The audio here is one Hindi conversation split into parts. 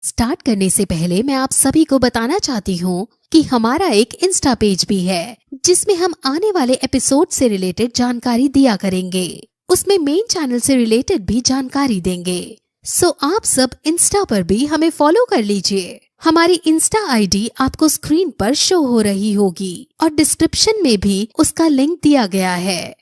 स्टार्ट करने से पहले मैं आप सभी को बताना चाहती हूँ कि हमारा एक इंस्टा पेज भी है जिसमें हम आने वाले एपिसोड से रिलेटेड जानकारी दिया करेंगे। उसमें मेन चैनल से रिलेटेड भी जानकारी देंगे। सो आप सब इंस्टा पर भी हमें फॉलो कर लीजिए। हमारी इंस्टा आईडी आपको स्क्रीन पर शो हो रही होगी और डिस्क्रिप्शन में भी उसका लिंक दिया गया है।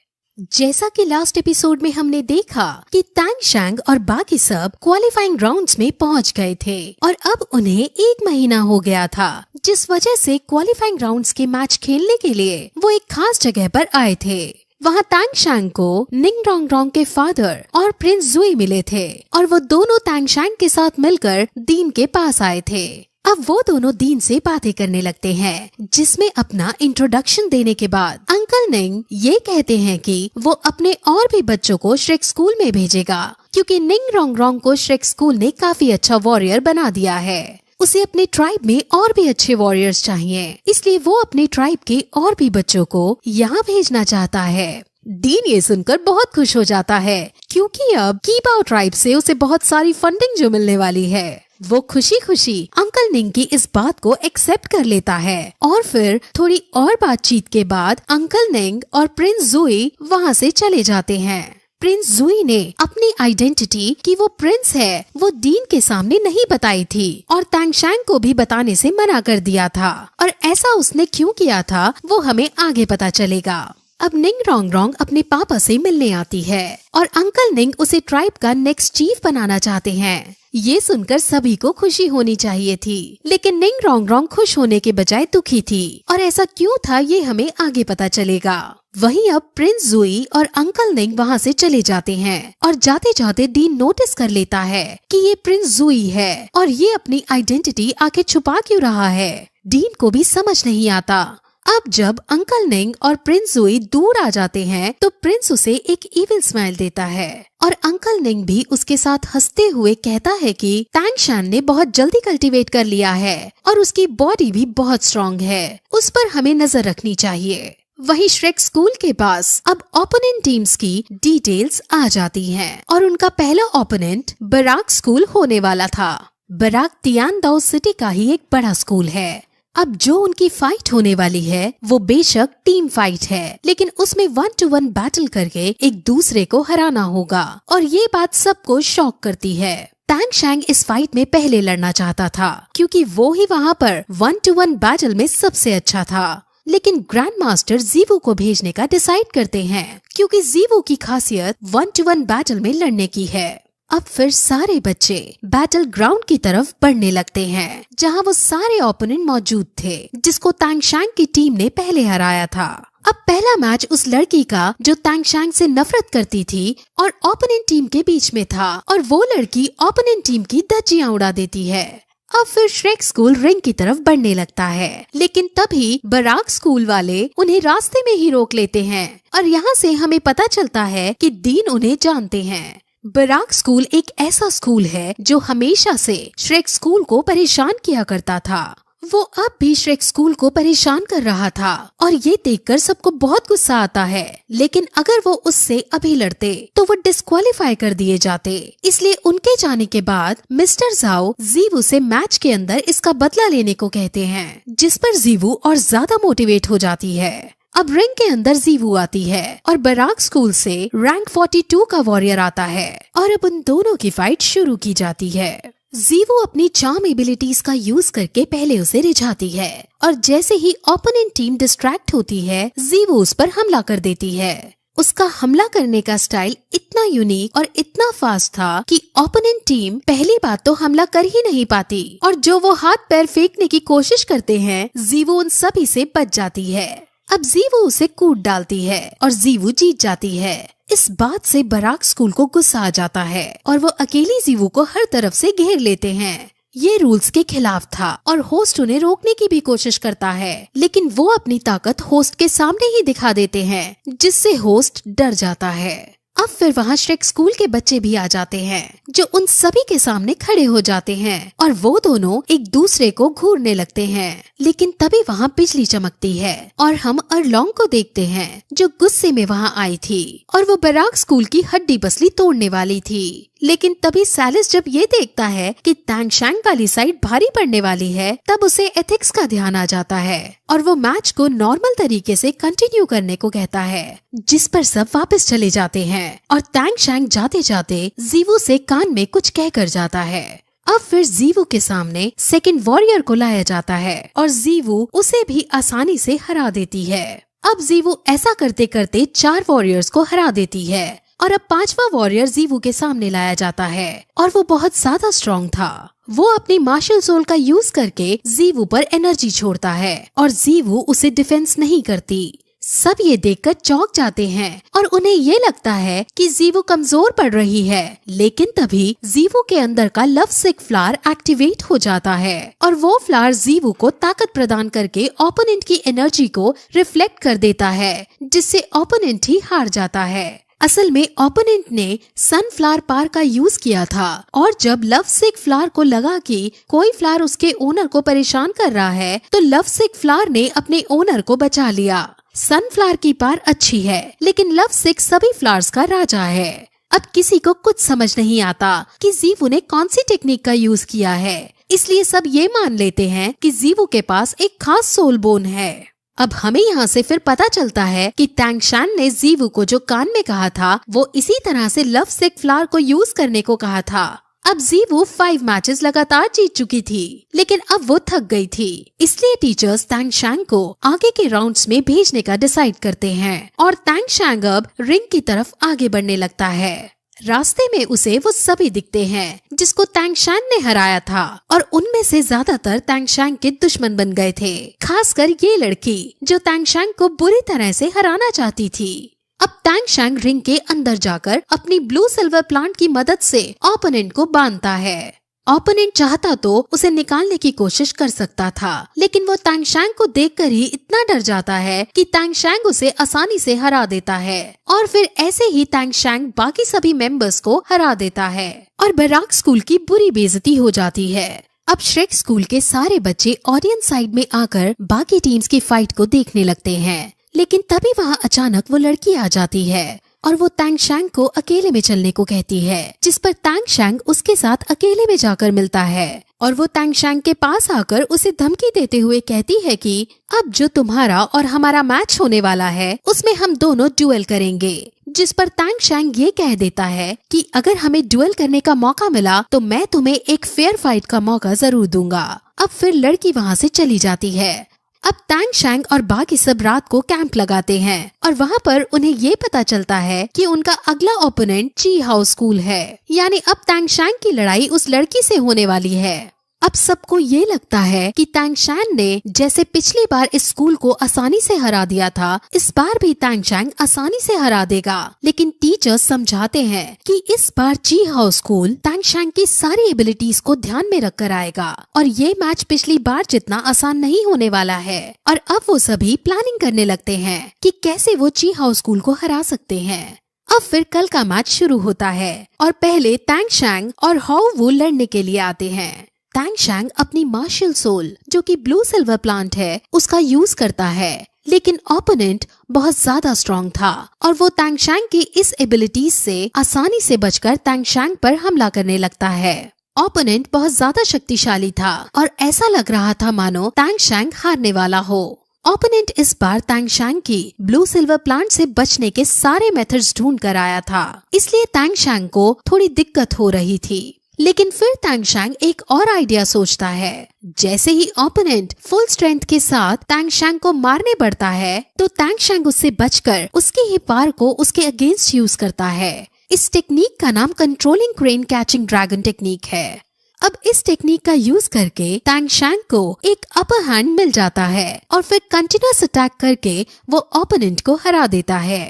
जैसा कि लास्ट एपिसोड में हमने देखा कि तांग शैंग और बाकी सब क्वालिफाइंग राउंड्स में पहुंच गए थे और अब उन्हें 1 महीना हो गया था, जिस वजह से क्वालिफाइंग राउंड्स के मैच खेलने के लिए वो एक खास जगह पर आए थे। वहाँ तांग शैंग को निंग रोंग रोंग के फादर और प्रिंस जुई मिले थे और वो दोनों तांग शैंग के साथ मिलकर दीन के पास आए थे। अब वो दोनों दीन से बातें करने लगते हैं, जिसमें अपना इंट्रोडक्शन देने के बाद अंकल निंग ये कहते हैं कि वो अपने और भी बच्चों को श्रेक स्कूल में भेजेगा, क्योंकि निंग रोंग रोंग को श्रेक स्कूल ने काफी अच्छा वॉरियर बना दिया है। उसे अपने ट्राइब में और भी अच्छे वॉरियर्स चाहिए, इसलिए वो अपने ट्राइब के और भी बच्चों को यहाँ भेजना चाहता है। दीन ये सुनकर बहुत खुश हो जाता है, क्योंकि अब कीबाओ ट्राइब से उसे बहुत सारी फंडिंग जो मिलने वाली है। वो खुशी खुशी अंकल निंग की इस बात को एक्सेप्ट कर लेता है और फिर थोड़ी और बातचीत के बाद अंकल निंग और प्रिंस जुई वहाँ से चले जाते हैं। प्रिंस जुई ने अपनी आइडेंटिटी कि वो प्रिंस है वो दीन के सामने नहीं बताई थी और तांग शैंग को भी बताने से मना कर दिया था, और ऐसा उसने क्यों किया था वो हमें आगे पता चलेगा। अब निंग रोंग रोंग अपने पापा से मिलने आती है और अंकल निंग उसे ट्राइब का नेक्स्ट चीफ बनाना चाहते हैं। ये सुनकर सभी को खुशी होनी चाहिए थी, लेकिन निंग रोंग रोंग खुश होने के बजाय दुखी थी, और ऐसा क्यों था ये हमें आगे पता चलेगा। वहीं अब प्रिंस जुई और अंकल निंग वहाँ से चले जाते हैं और जाते जाते दीन नोटिस कर लेता है कि ये प्रिंस जुई है और ये अपनी आइडेंटिटी आके छुपा क्यों रहा है। दीन को भी समझ नहीं आता। अब जब अंकल निंग और प्रिंस जुई दूर आ जाते हैं तो प्रिंस उसे एक इविल स्माइल देता है और अंकल निंग भी उसके साथ हंसते हुए कहता है कि तांग शैंग ने बहुत जल्दी कल्टीवेट कर लिया है और उसकी बॉडी भी बहुत स्ट्रॉन्ग है, उस पर हमें नजर रखनी चाहिए। वहीं श्रेक स्कूल के पास अब ओपोनेंट टीम्स की डिटेल्स आ जाती हैं और उनका पहला ओपोनेंट बराक स्कूल होने वाला था। बराक तियानदाओ सिटी का ही एक बड़ा स्कूल है। अब जो उनकी फाइट होने वाली है वो बेशक टीम फाइट है, लेकिन उसमें 1-to-1 बैटल करके एक दूसरे को हराना होगा, और ये बात सबको शॉक करती है। तांग शैंग इस फाइट में पहले लड़ना चाहता था क्योंकि वो ही वहाँ पर 1-to-1 बैटल में सबसे अच्छा था, लेकिन ग्रैंड मास्टर जीवू को भेजने का डिसाइड करते हैं क्योंकि जीवू की खासियत 1-to-1 बैटल में लड़ने की है। अब फिर सारे बच्चे बैटल ग्राउंड की तरफ बढ़ने लगते हैं, जहां वो सारे ओपोनेंट मौजूद थे जिसको तांग शैंग की टीम ने पहले हराया था। अब पहला मैच उस लड़की का जो तांग शैंग से नफरत करती थी और ओपोनेंट टीम के बीच में था, और वो लड़की ओपोनेंट टीम की धज्जियां उड़ा देती है। अब फिर श्रेक स्कूल रिंग की तरफ बढ़ने लगता है, लेकिन तभी बराक स्कूल वाले उन्हें रास्ते में ही रोक लेते हैं और यहाँ से हमें पता चलता है कि दीन उन्हें जानते हैं। बराक स्कूल एक ऐसा स्कूल है जो हमेशा से श्रेक स्कूल को परेशान किया करता था। वो अब भी श्रेक स्कूल को परेशान कर रहा था और ये देखकर सबको बहुत गुस्सा आता है, लेकिन अगर वो उससे अभी लड़ते तो वो डिस्क्वालीफाई कर दिए जाते। इसलिए उनके जाने के बाद मिस्टर झाओ जीवू से मैच के अंदर इसका बदला लेने को कहते हैं, जिस पर जीवू और ज्यादा मोटिवेट हो जाती है। अब रिंग के अंदर जीवू आती है और बराक स्कूल से रैंक 42 का वॉरियर आता है और अब उन दोनों की फाइट शुरू की जाती है। जीवू अपनी चार्म एबिलिटीज का यूज करके पहले उसे रिझाती है और जैसे ही ओपोनेंट टीम डिस्ट्रैक्ट होती है जीवू उस पर हमला कर देती है। उसका हमला करने का स्टाइल इतना यूनिक और इतना फास्ट था कि ओपोनेंट टीम पहली बात तो हमला कर ही नहीं पाती, और जो वो हाथ पैर फेंकने की कोशिश करते हैं जीवू उन सभी से बच जाती है। अब जीवू उसे कूट डालती है और जीवू जीत जाती है। इस बात से बराक स्कूल को गुस्सा आ जाता है और वो अकेली जीवू को हर तरफ से घेर लेते हैं। ये रूल्स के खिलाफ था और होस्ट उन्हें रोकने की भी कोशिश करता है, लेकिन वो अपनी ताकत होस्ट के सामने ही दिखा देते हैं, जिससे होस्ट डर जाता है। अब फिर वहाँ श्रेक स्कूल के बच्चे भी आ जाते हैं जो उन सभी के सामने खड़े हो जाते हैं और वो दोनों एक दूसरे को घूरने लगते हैं। लेकिन तभी वहाँ बिजली चमकती है और हम अरलोंग को देखते हैं जो गुस्से में वहाँ आई थी और वो बराक स्कूल की हड्डी पसली तोड़ने वाली थी। लेकिन तभी सैलिस जब ये देखता है कि टैंगशैंग वाली साइड भारी पड़ने वाली है, तब उसे एथिक्स का ध्यान आ जाता है और वो मैच को नॉर्मल तरीके से कंटिन्यू करने को कहता है, जिस पर सब वापस चले जाते हैं और टैंगशैंग जाते जाते जीवू से कान में कुछ कह कर जाता है। अब फिर जीवू के सामने सेकंड वॉरियर को लाया जाता है और जीवू उसे भी आसानी से हरा देती है। अब जीवू ऐसा करते करते 4 वॉरियर्स को हरा देती है और अब 5वां वॉरियर जीवू के सामने लाया जाता है और वो बहुत ज्यादा स्ट्रॉन्ग था। वो अपनी मार्शल सोल का यूज करके जीवू पर एनर्जी छोड़ता है और जीवू उसे डिफेंस नहीं करती। सब ये देखकर चौंक जाते हैं और उन्हें ये लगता है कि जीवू कमजोर पड़ रही है, लेकिन तभी जीवू के अंदर का लव सिक फ्लावर एक्टिवेट हो जाता है और वो फ्लावर जीवू को ताकत प्रदान करके ओपोनेंट की एनर्जी को रिफ्लेक्ट कर देता है, जिससे ओपोनेंट ही हार जाता है। असल में ओपोनेंट ने सनफ्लावर पार का यूज किया था और जब लव सिक फ्लावर को लगा कि कोई फ्लावर उसके ओनर को परेशान कर रहा है, तो लव सिक फ्लावर ने अपने ओनर को बचा लिया। सनफ्लावर की पार अच्छी है, लेकिन लव सिक सभी फ्लावर्स का राजा है। अब किसी को कुछ समझ नहीं आता कि जीवू ने कौन सी टेक्निक का यूज किया है, इसलिए सब ये मान लेते हैं कि जीवू के पास एक खास सोल बोन है। अब हमें यहाँ से फिर पता चलता है कि टैंगशैन ने जीवू को जो कान में कहा था, वो इसी तरह से लव सिक फ्लावर को यूज करने को कहा था। अब जीवू 5 मैचेस लगातार जीत चुकी थी, लेकिन अब वो थक गई थी, इसलिए टीचर्स टैंगशैंग को आगे के राउंड्स में भेजने का डिसाइड करते हैं और टैंगशैंग अब रिंग की तरफ आगे बढ़ने लगता है। रास्ते में उसे वो सभी दिखते हैं जिसको टैंगशैंग ने हराया था और उनमें से ज्यादातर टैंगशैंग के दुश्मन बन गए थे, खासकर ये लड़की जो टैंगशैंग को बुरी तरह से हराना चाहती थी। अब टैंगशैंग रिंग के अंदर जाकर अपनी ब्लू सिल्वर प्लांट की मदद से ओपोनेंट को बांधता है। ओपोनेंट चाहता तो उसे निकालने की कोशिश कर सकता था, लेकिन वो टैंगशैंग को देखकर ही इतना डर जाता है कि टैंगशैंग उसे आसानी से हरा देता है और फिर ऐसे ही टैंगशैंग बाकी सभी मेंबर्स को हरा देता है और बराक स्कूल की बुरी बेइज्जती हो जाती है। अब श्रेक स्कूल के सारे बच्चे ऑडियंस साइड में आकर बाकी टीम्स की फाइट को देखने लगते हैं, लेकिन तभी वहाँ अचानक वो लड़की आ जाती है और वो टैंगशैंग को अकेले में चलने को कहती है, जिस पर टैंगशैंग उसके साथ अकेले में जाकर मिलता है और वो टैंगशैंग के पास आकर उसे धमकी देते हुए कहती है कि अब जो तुम्हारा और हमारा मैच होने वाला है उसमें हम दोनों ड्यूएल करेंगे, जिस पर टैंगशैंग ये कह देता है कि अगर हमें ड्यूएल करने का मौका मिला तो मैं तुम्हें एक फेयर फाइट का मौका जरूर दूंगा। अब फिर लड़की वहाँ से चली जाती है। अब टैंगशैंग और बाकी सब रात को कैंप लगाते हैं और वहाँ पर उन्हें ये पता चलता है कि उनका अगला ओपोनेंट ची हाउ स्कूल है, यानी अब टैंगशैंग की लड़ाई उस लड़की से होने वाली है। अब सबको ये लगता है कि टैंगशैंग ने जैसे पिछली बार इस स्कूल को आसानी से हरा दिया था, इस बार भी टैंगशैंग आसानी से हरा देगा, लेकिन टीचर्स समझाते हैं कि इस बार ची हाउ स्कूल टैंगशैंग की सारी एबिलिटीज को ध्यान में रखकर आएगा और ये मैच पिछली बार जितना आसान नहीं होने वाला है। और अब वो सभी प्लानिंग करने लगते हैं कि कैसे वो ची हाउ स्कूल को हरा सकते हैं। अब फिर कल का मैच शुरू होता है और पहले टैंगशैंग और हाउ वू लड़ने के लिए आते हैं। टैंगशैंग अपनी मार्शल सोल जो कि ब्लू सिल्वर प्लांट है उसका यूज करता है, लेकिन ओपोनेंट बहुत ज्यादा स्ट्रॉन्ग था और वो टैंगशैंग की इस एबिलिटीज से आसानी से बचकर टैंगशैंग पर हमला करने लगता है। ओपोनेंट बहुत ज्यादा शक्तिशाली था और ऐसा लग रहा था मानो टैंगशैंग हारने वाला हो। ओपोनेंट इस बार टैंगशैंग की ब्लू सिल्वर प्लांट से बचने के सारे मेथड्स ढूंढ कर आया था, इसलिए टैंगशैंग को थोड़ी दिक्कत हो रही थी। लेकिन फिर टैंगशैंग एक और आइडिया सोचता है। जैसे ही ओपोनेंट फुल स्ट्रेंथ के साथ टैंगशैंग को मारने बढ़ता है तो टैंगशैंग उससे बचकर उसकी ही पार को उसके अगेंस्ट यूज करता है। इस टेक्निक का नाम controlling crane catching dragon technique है। अब इस टेक्निक का यूज करके टैंगशैंग को एक अपर हैंड मिल जाता है और फिर कंटिन्यूअस अटैक करके वो ओपोनेंट को हरा देता है।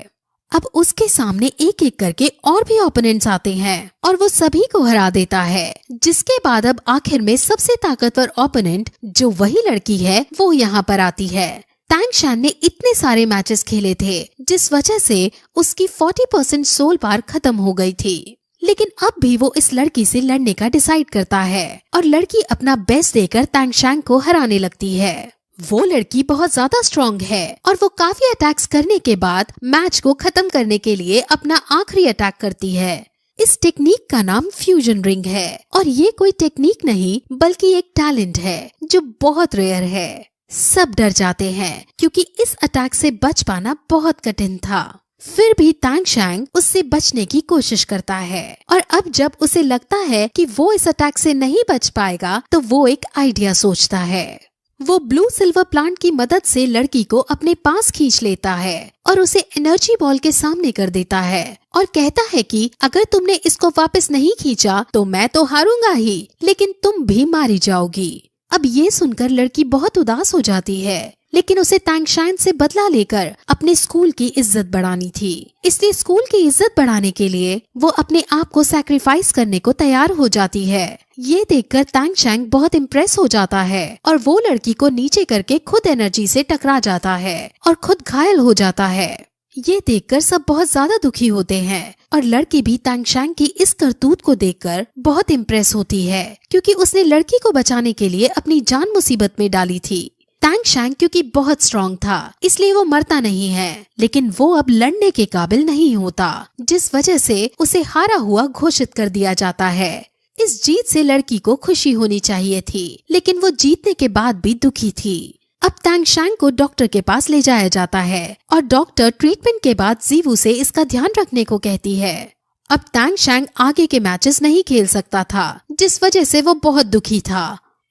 अब उसके सामने एक एक करके और भी ओपोनेंट्स आते हैं और वो सभी को हरा देता है, जिसके बाद अब आखिर में सबसे ताकतवर ओपोनेंट जो वही लड़की है वो यहाँ पर आती है। टैंगशैंग ने इतने सारे मैचेस खेले थे जिस वजह से उसकी 40% सोल पार खत्म हो गई थी, लेकिन अब भी वो इस लड़की से लड़ने का डिसाइड करता है और लड़की अपना बेस्ट देकर टैंगशैंग को हराने लगती है। वो लड़की बहुत ज्यादा स्ट्रॉन्ग है और वो काफी अटैक्स करने के बाद मैच को खत्म करने के लिए अपना आखिरी अटैक करती है। इस टेक्निक का नाम फ्यूजन रिंग है और ये कोई टेक्निक नहीं बल्कि एक टैलेंट है जो बहुत रेयर है। सब डर जाते हैं क्योंकि इस अटैक से बच पाना बहुत कठिन था। फिर भी तांग शैंग उससे बचने की कोशिश करता है और अब जब उसे लगता है कि वो इस अटैक से नहीं बच पाएगा तो वो एक आइडिया सोचता है। वो ब्लू सिल्वर प्लांट की मदद से लड़की को अपने पास खींच लेता है और उसे एनर्जी बॉल के सामने कर देता है और कहता है कि अगर तुमने इसको वापस नहीं खींचा तो मैं तो हारूंगा ही, लेकिन तुम भी मारी जाओगी। अब ये सुनकर लड़की बहुत उदास हो जाती है, लेकिन उसे तांग शैंग से बदला लेकर अपने स्कूल की इज्जत बढ़ानी थी। इसलिए स्कूल की इज्जत बढ़ाने के लिए वो अपने आप को सैक्रिफाइस करने को तैयार हो जाती है। ये देखकर तांग शैंग बहुत इम्प्रेस हो जाता है और वो लड़की को नीचे करके खुद एनर्जी से टकरा जाता है और खुद घायल हो जाता है। ये देखकर सब बहुत ज्यादा दुखी होते हैं और लड़की भी तांग शैंग की इस करतूत को देखकर बहुत इम्प्रेस होती है, क्योंकि उसने लड़की को बचाने के लिए अपनी जान मुसीबत में डाली थी। तांग शैंग क्योंकि बहुत स्ट्रॉन्ग था इसलिए वो मरता नहीं है, लेकिन वो अब लड़ने के काबिल नहीं होता, जिस वजह से उसे हारा हुआ घोषित कर दिया जाता है। इस जीत से लड़की को खुशी होनी चाहिए थी, लेकिन वो जीतने के बाद भी दुखी थी। अब तांग शैंग को डॉक्टर के पास ले जाया जाता है और डॉक्टर ट्रीटमेंट के बाद जीवू से इसका ध्यान रखने को कहती है। अब तांग शैंग आगे के मैचेस नहीं खेल सकता था, जिस वजह से वो बहुत दुखी था।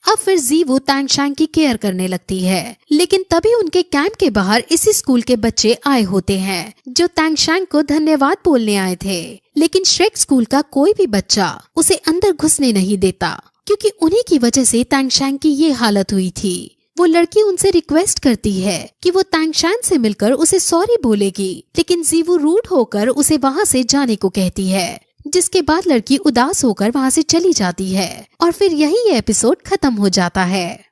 अब फिर जीवू तांग शैंग की केयर करने लगती है, लेकिन तभी उनके कैंप के बाहर इसी स्कूल के बच्चे आए होते हैं जो तांग शैंग को धन्यवाद बोलने आए थे। लेकिन श्रेक स्कूल का कोई भी बच्चा उसे अंदर घुसने नहीं देता, क्योंकि उन्हीं की वजह से तांग शैंग की ये हालत हुई थी। वो लड़की उनसे रिक्वेस्ट करती है कि वो तांग शैंग से मिलकर उसे सॉरी बोलेगी, लेकिन जीवू रूड होकर उसे वहाँ से जाने को कहती है, जिसके बाद लड़की उदास होकर वहाँ से चली जाती है और फिर यही ये एपिसोड खत्म हो जाता है।